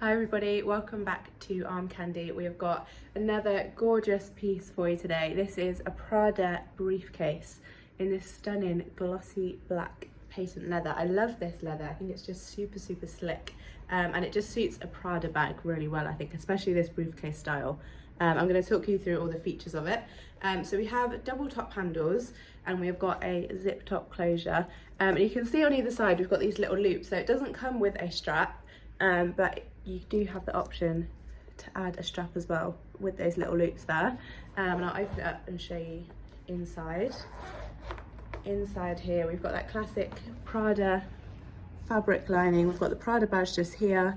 Hi everybody, welcome back to Armcandy. We have got another gorgeous piece for you today. This is a Prada briefcase in this stunning glossy black patent leather. I love this leather. I think it's just super slick, and it just suits a Prada bag really well, I think, especially this briefcase style. I'm going to talk you through all the features of it. So we have double top handles and we've got a zip top closure, and you can see on either side we've got these little loops. So it doesn't come with a strap, but you do have the option to add a strap as well with those little loops there. And I'll open it up and show you inside. Inside here we've got that classic Prada fabric lining. We've got the Prada badge just here,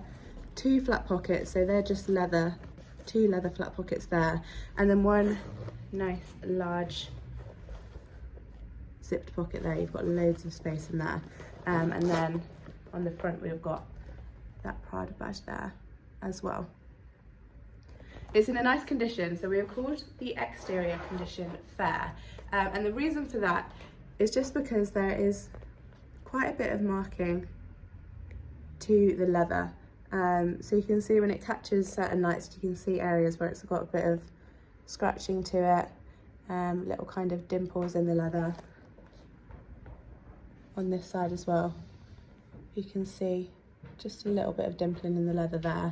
two flat pockets, so they're just leather, two leather flat pockets there, and then one nice large zipped pocket there. You've got loads of space in there, and then on the front we've got that Prada badge there as well. It's in a nice condition, so we have called the exterior condition fair, and the reason for that is just because there is quite a bit of marking to the leather. So you can see when it catches certain lights, you can see areas where it's got a bit of scratching to it, little kind of dimples in the leather. On this side as well, you can see just a little bit of dimpling in the leather there.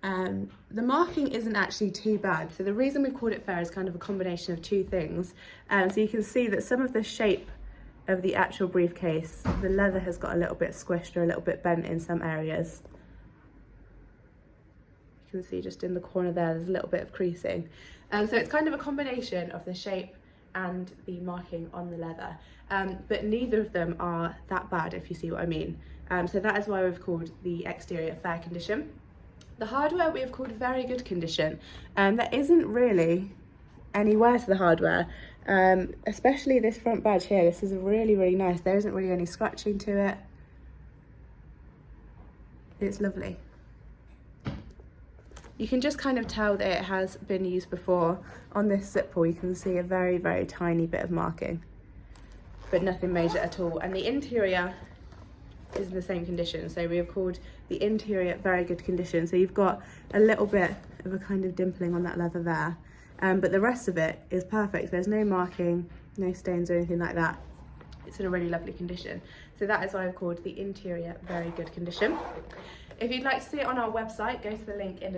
The marking isn't actually too bad. So the reason we've called it fair is kind of a combination of two things. So you can see that some of the shape of the actual briefcase, the leather has got a little bit squished or a little bit bent in some areas. You can see just in the corner there's a little bit of creasing. So it's kind of a combination of the shape and the marking on the leather, but neither of them are that bad, if you see what I mean. So that is why we've called the exterior fair condition. The hardware we have called very good condition. There isn't really any wear to the hardware, especially this front badge here. This is really nice. There isn't really any scratching to it. It's lovely. You can just kind of tell that it has been used before. On this zip pull you can see a very tiny bit of marking, but nothing major at all. And the interior is in the same condition, so we have called the interior very good condition. So you've got a little bit of a kind of dimpling on that leather there, but the rest of it is perfect. There's no marking, no stains or anything like that. It's in a really lovely condition. So that is why I've called the interior very good condition. If you'd like to see it on our website, go to the link in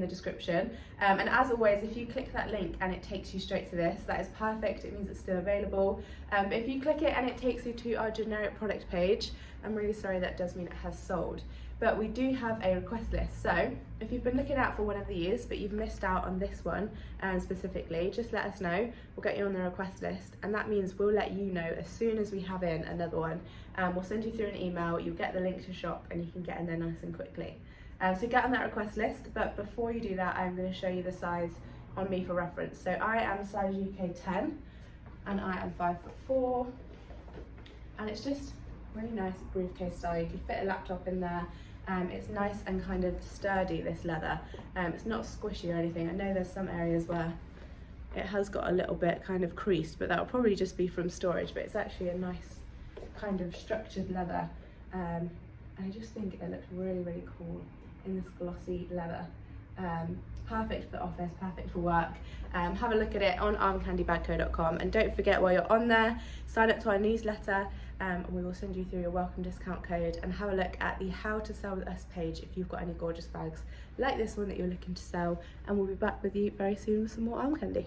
the description. And as always, if you click that link and it takes you straight to this, that is perfect. It means it's still available. But if you click it and it takes you to our generic product page, I'm really sorry, that does mean it has sold. But we do have a request list. So if you've been looking out for one of these, but you've missed out on this one specifically, just let us know. We'll get you on the request list. And that means we'll let you know as soon as we have in another one. We'll send you through an email, you'll get the link to shop and you can get in there nice and quickly. So get on that request list, but before you do that, I'm going to show you the size on me for reference. So I am size UK 10 and I am 5'4", and it's just really nice briefcase style. You can fit a laptop in there. It's nice and kind of sturdy, this leather. It's not squishy or anything. I know there's some areas where it has got a little bit kind of creased, but that'll probably just be from storage, but it's actually a nice kind of structured leather, and I just think it looks really cool in this glossy leather. Perfect for the office, perfect for work. Have a look at it on armcandybagco.com, and don't forget, while you're on there, sign up to our newsletter, and we will send you through your welcome discount code. And have a look at the how to sell with us page if you've got any gorgeous bags like this one that you're looking to sell, and we'll be back with you very soon with some more Armcandy.